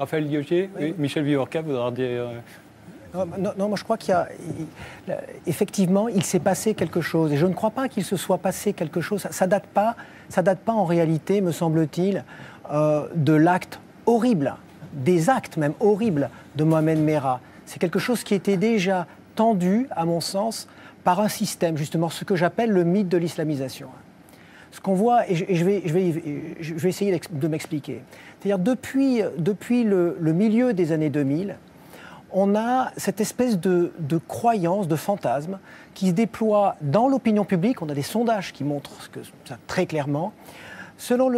Raphaël Guillotier, oui. Michel Viorca voudra dire... Non, moi je crois qu'effectivement, il s'est passé quelque chose. Et je ne crois pas qu'il se soit passé quelque chose. Ça date pas en réalité, me semble-t-il, de l'acte horrible, des actes même horribles de Mohamed Merah. C'est quelque chose qui était déjà tendu, à mon sens, par un système, justement, ce que j'appelle le mythe de l'islamisation. Ce qu'on voit, et je vais essayer de m'expliquer. C'est-à-dire, depuis le milieu des années 2000, on a cette espèce de croyance, de fantasme, qui se déploie dans l'opinion publique. On a des sondages qui montrent ça très clairement, selon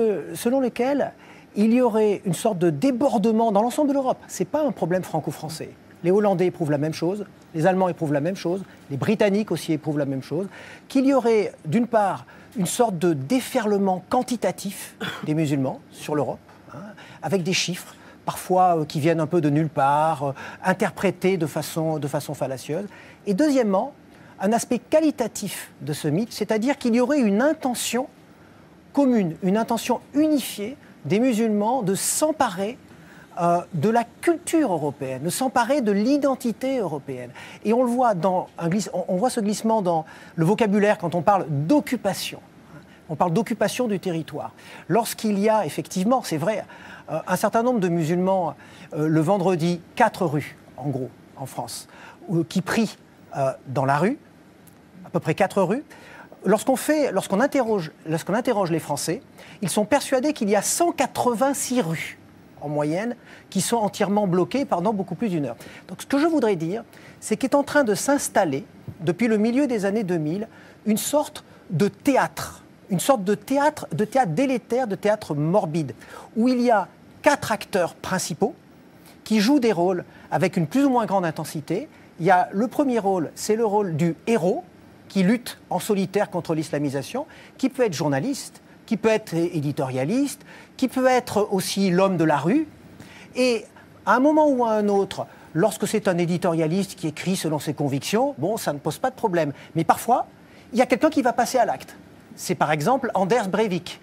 lesquels il y aurait une sorte de débordement dans l'ensemble de l'Europe. Ce n'est pas un problème franco-français. Les Hollandais éprouvent la même chose, les Allemands éprouvent la même chose, les Britanniques aussi éprouvent la même chose, qu'il y aurait d'une part une sorte de déferlement quantitatif des musulmans sur l'Europe, avec des chiffres, parfois qui viennent un peu de nulle part, interprétés de façon fallacieuse. Et deuxièmement, un aspect qualitatif de ce mythe, c'est-à-dire qu'il y aurait une intention commune, une intention unifiée des musulmans de s'emparer de la culture européenne, de s'emparer de l'identité européenne. Et on le voit on voit ce glissement dans le vocabulaire quand on parle d'occupation. On parle d'occupation du territoire. Lorsqu'il y a effectivement, c'est vrai, un certain nombre de musulmans, le vendredi, 4 rues, en gros, en France, qui prient dans la rue, à peu près 4 rues. Lorsqu'on interroge les Français, ils sont persuadés qu'il y a 186 rues, en moyenne, qui sont entièrement bloquées pendant beaucoup plus d'1 heure. Donc ce que je voudrais dire, c'est qu'est en train de s'installer, depuis le milieu des années 2000, une sorte de théâtre délétère, de théâtre morbide, où il y a 4 acteurs principaux qui jouent des rôles avec une plus ou moins grande intensité. Il y a le premier rôle, c'est le rôle du héros qui lutte en solitaire contre l'islamisation, qui peut être journaliste, qui peut être éditorialiste, qui peut être aussi l'homme de la rue. Et à un moment ou à un autre, lorsque c'est un éditorialiste qui écrit selon ses convictions, bon, ça ne pose pas de problème. Mais parfois, il y a quelqu'un qui va passer à l'acte. C'est par exemple Anders Breivik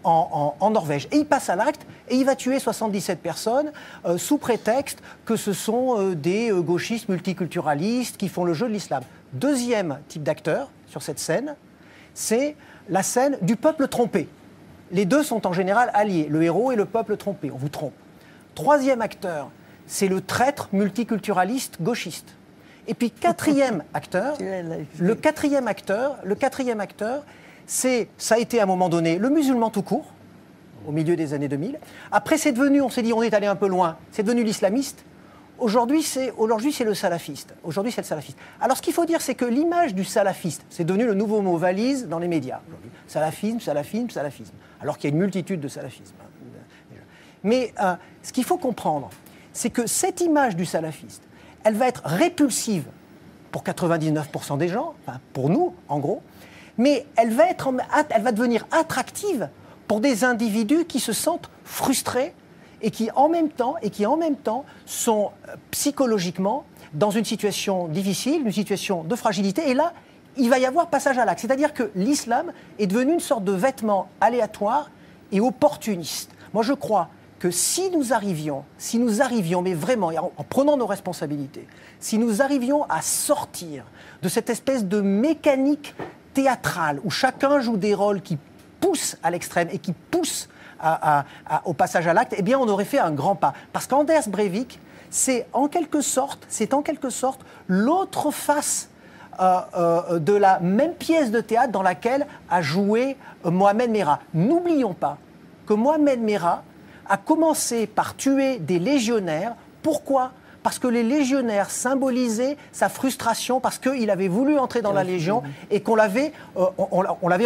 en Norvège. Et il passe à l'acte et il va tuer 77 personnes sous prétexte que ce sont des gauchistes multiculturalistes qui font le jeu de l'islam. Deuxième type d'acteur sur cette scène, c'est la scène du peuple trompé. Les deux sont en général alliés, le héros et le peuple trompé, on vous trompe. Troisième acteur, c'est le traître multiculturaliste gauchiste. Et puis quatrième acteur, le quatrième acteur, ça a été à un moment donné le musulman tout court, au milieu des années 2000. Après, c'est devenu, on s'est dit, on est allé un peu loin, c'est devenu l'islamiste. Aujourd'hui, c'est le salafiste. Alors, ce qu'il faut dire, c'est que l'image du salafiste, c'est devenu le nouveau mot valise dans les médias. Salafisme. Alors qu'il y a une multitude de salafismes. Mais ce qu'il faut comprendre, c'est que cette image du salafiste, elle va être répulsive pour 99% des gens, enfin pour nous, en gros, mais elle va devenir attractive pour des individus qui se sentent frustrés et qui en même temps sont psychologiquement dans une situation difficile, une situation de fragilité. Et là, il va y avoir passage à l'acte. C'est-à-dire que l'islam est devenu une sorte de vêtement aléatoire et opportuniste. Moi, je crois que si nous arrivions, mais vraiment, en prenant nos responsabilités, si nous arrivions à sortir de cette espèce de mécanique théâtrale où chacun joue des rôles qui poussent à l'extrême et qui poussent au passage à l'acte, eh bien, on aurait fait un grand pas. Parce qu'Anders Breivik, c'est en quelque sorte l'autre face de la même pièce de théâtre dans laquelle a joué Mohamed Merah. N'oublions pas que Mohamed Merah a commencé par tuer des légionnaires. Pourquoi ? Parce que les légionnaires symbolisaient sa frustration, parce qu'il avait voulu entrer dans la Légion et qu'on l'avait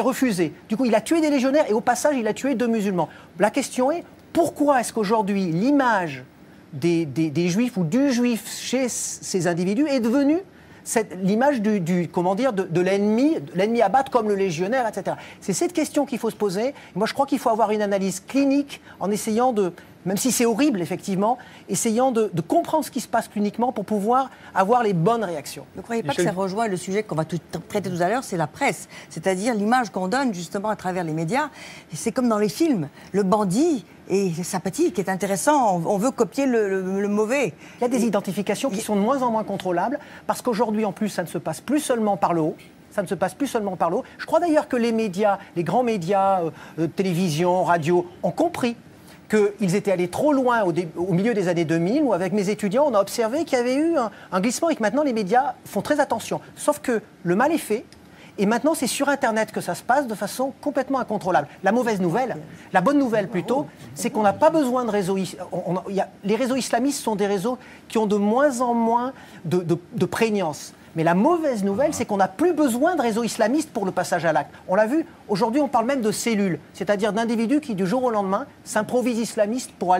refusé. Du coup, il a tué des légionnaires et au passage, il a tué 2 musulmans. La question est, pourquoi est-ce qu'aujourd'hui, l'image des juifs ou du juif chez ces individus est devenue l'image de l'ennemi à battre comme le légionnaire, etc. C'est cette question qu'il faut se poser. Moi, je crois qu'il faut avoir une analyse clinique en essayant même si c'est horrible, effectivement, essayant de comprendre ce qui se passe cliniquement pour pouvoir avoir les bonnes réactions. Ne croyez pas que ça rejoint le sujet qu'on va traiter tout à l'heure, c'est la presse, c'est-à-dire l'image qu'on donne justement à travers les médias. C'est comme dans les films, le bandit est sympathique, est intéressant, on veut copier le mauvais. Il y a des identifications qui sont de moins en moins contrôlables, parce qu'aujourd'hui, en plus, ça ne se passe plus seulement par le haut. Ça ne se passe plus seulement par le haut. Je crois d'ailleurs que les médias, les grands médias, télévision, radio, ont compris qu'ils étaient allés trop loin au milieu des années 2000, où avec mes étudiants, on a observé qu'il y avait eu un glissement et que maintenant les médias font très attention. Sauf que le mal est fait, et maintenant c'est sur Internet que ça se passe de façon complètement incontrôlable. La mauvaise nouvelle, la bonne nouvelle plutôt, c'est qu'on n'a pas besoin de réseaux. Les réseaux islamistes sont des réseaux qui ont de moins en moins de prégnance. Mais la mauvaise nouvelle, c'est qu'on n'a plus besoin de réseaux islamistes pour le passage à l'acte. On l'a vu, aujourd'hui on parle même de cellules, c'est-à-dire d'individus qui du jour au lendemain s'improvisent islamistes pour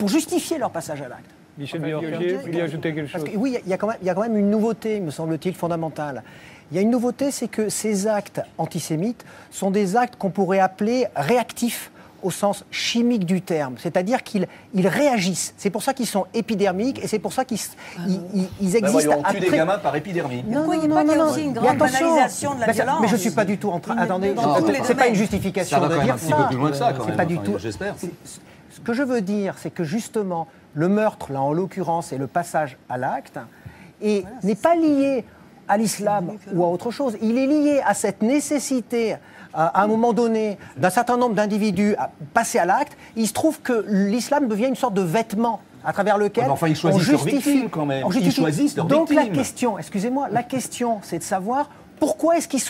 justifier leur passage à l'acte. Michel Biourquet, vous voulez ajouter quelque chose? Oui, il y a quand même une nouveauté, me semble-t-il, fondamentale. Il y a une nouveauté, c'est que ces actes antisémites sont des actes qu'on pourrait appeler réactifs au sens chimique du terme, c'est-à-dire qu'ils réagissent. C'est pour ça qu'ils sont épidermiques et c'est pour ça qu'ils existent on tue des gamins par épidermie. Ne croyez pas qu'il y a aussi une grande banalisation de la violence. Mais je ne suis pas du tout en train... Attendez, c'est pas une justification de dire ça. Ça va un petit peu plus loin que ça, quand même. Pas du tout. J'espère. Ce que je veux dire, c'est que justement, le meurtre, là en l'occurrence, et le passage à l'acte, n'est pas lié à l'islam ou à autre chose. Il est lié à cette nécessité à un moment donné, d'un certain nombre d'individus à passer à l'acte. Il se trouve que l'islam devient une sorte de vêtement à travers lequel enfin, ils choisissent leurs victimes quand même. Ils choisissent leurs victimes. Donc la question, excusez-moi, la question, c'est de savoir pourquoi est-ce qu'ils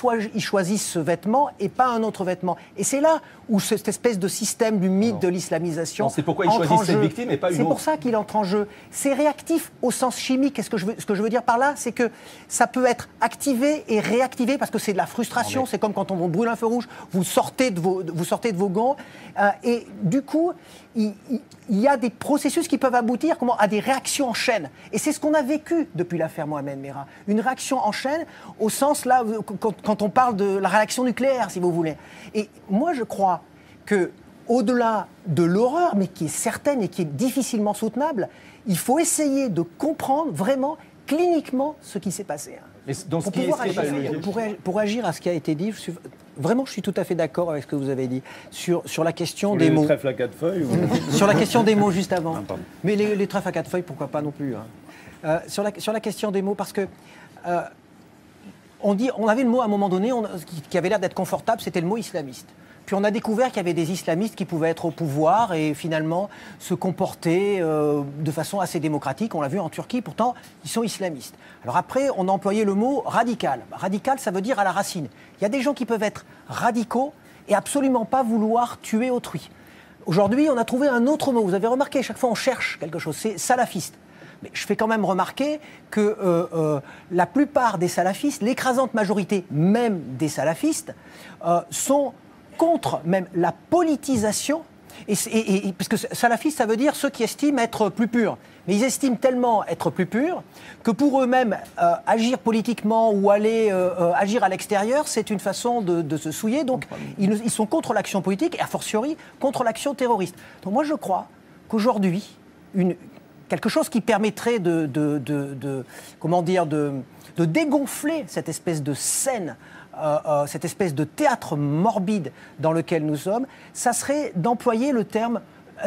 choisissent ce vêtement et pas un autre vêtement. Et c'est là où cette espèce de système du mythe de l'islamisation c'est pourquoi ils choisissent cette victime et pas une autre. C'est pour ça qu'il entre en jeu. C'est réactif au sens chimique. Ce que je veux dire par là, c'est que ça peut être activé et réactivé parce que c'est de la frustration. C'est comme quand on vous brûle un feu rouge, vous sortez de vos gants. Et du coup, il y a des processus qui peuvent aboutir à des réactions en chaîne. Et c'est ce qu'on a vécu depuis l'affaire Mohamed Merah. Une réaction en chaîne au sens, là, quand on parle de la réaction nucléaire, si vous voulez. Et moi, je crois que, au-delà de l'horreur, mais qui est certaine et qui est difficilement soutenable, il faut essayer de comprendre vraiment, cliniquement, ce qui s'est passé. Pour agir à ce qui a été dit, je suis tout à fait d'accord avec ce que vous avez dit sur la question des mots. Les trèfles à 4 feuilles Sur la question des mots, juste avant. Mais les trèfles à 4 feuilles, pourquoi pas non plus. Sur la question des mots, parce que on avait le mot à un moment donné qui avait l'air d'être confortable, c'était le mot islamiste. Puis on a découvert qu'il y avait des islamistes qui pouvaient être au pouvoir et finalement se comporter de façon assez démocratique. On l'a vu en Turquie, pourtant, ils sont islamistes. Alors après, on a employé le mot radical. Radical, ça veut dire à la racine. Il y a des gens qui peuvent être radicaux et absolument pas vouloir tuer autrui. Aujourd'hui, on a trouvé un autre mot. Vous avez remarqué, à chaque fois, on cherche quelque chose. C'est salafiste. Mais je fais quand même remarquer que la plupart des salafistes, l'écrasante majorité même des salafistes, sont contre même la politisation, parce que salafiste, ça veut dire ceux qui estiment être plus purs. Mais ils estiment tellement être plus purs que pour eux-mêmes, agir politiquement ou aller agir à l'extérieur, c'est une façon de se souiller. Donc ils sont contre l'action politique et a fortiori contre l'action terroriste. Donc moi je crois qu'aujourd'hui, quelque chose qui permettrait de dégonfler cette espèce de scène, cette espèce de théâtre morbide dans lequel nous sommes, ça serait d'employer un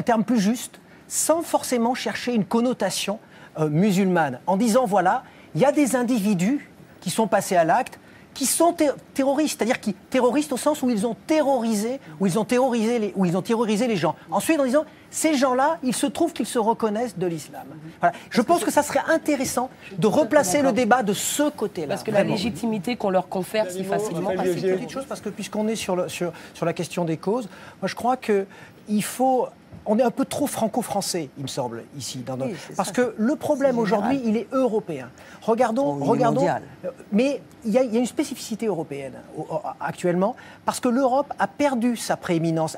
terme plus juste, sans forcément chercher une connotation musulmane, en disant voilà, il y a des individus qui sont passés à l'acte, qui sont terroristes, c'est-à-dire terroristes au sens où ils ont terrorisé les gens. Ensuite, en disant ces gens-là, il se trouve qu'ils se reconnaissent de l'islam. Voilà. Je pense que ça serait intéressant de replacer le débat de ce côté-là. Parce que la légitimité qu'on leur confère si facilement... C'est une petite chose, parce que puisqu'on est sur la question des causes, moi je crois qu'il faut... On est un peu trop franco-français, il me semble, ici. Parce que le problème aujourd'hui, il est européen. Regardons. Mais il y a une spécificité européenne actuellement, parce que l'Europe a perdu sa prééminence.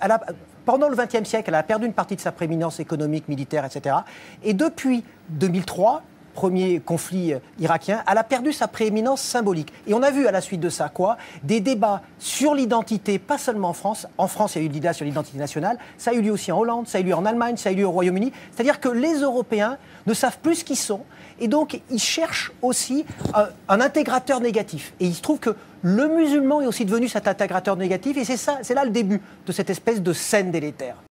Pendant le XXe siècle, elle a perdu une partie de sa prééminence économique, militaire, etc. Et depuis 2003, premier conflit irakien, elle a perdu sa prééminence symbolique. Et on a vu à la suite de ça quoi? Des débats sur l'identité, pas seulement en France. En France, il y a eu le débat sur l'identité nationale. Ça a eu lieu aussi en Hollande, ça a eu lieu en Allemagne, ça a eu lieu au Royaume-Uni. C'est-à-dire que les Européens ne savent plus ce qu'ils sont. Et donc, ils cherchent aussi un intégrateur négatif. Et il se trouve que le musulman est aussi devenu cet intégrateur négatif. Et c'est ça, c'est là le début de cette espèce de scène délétère.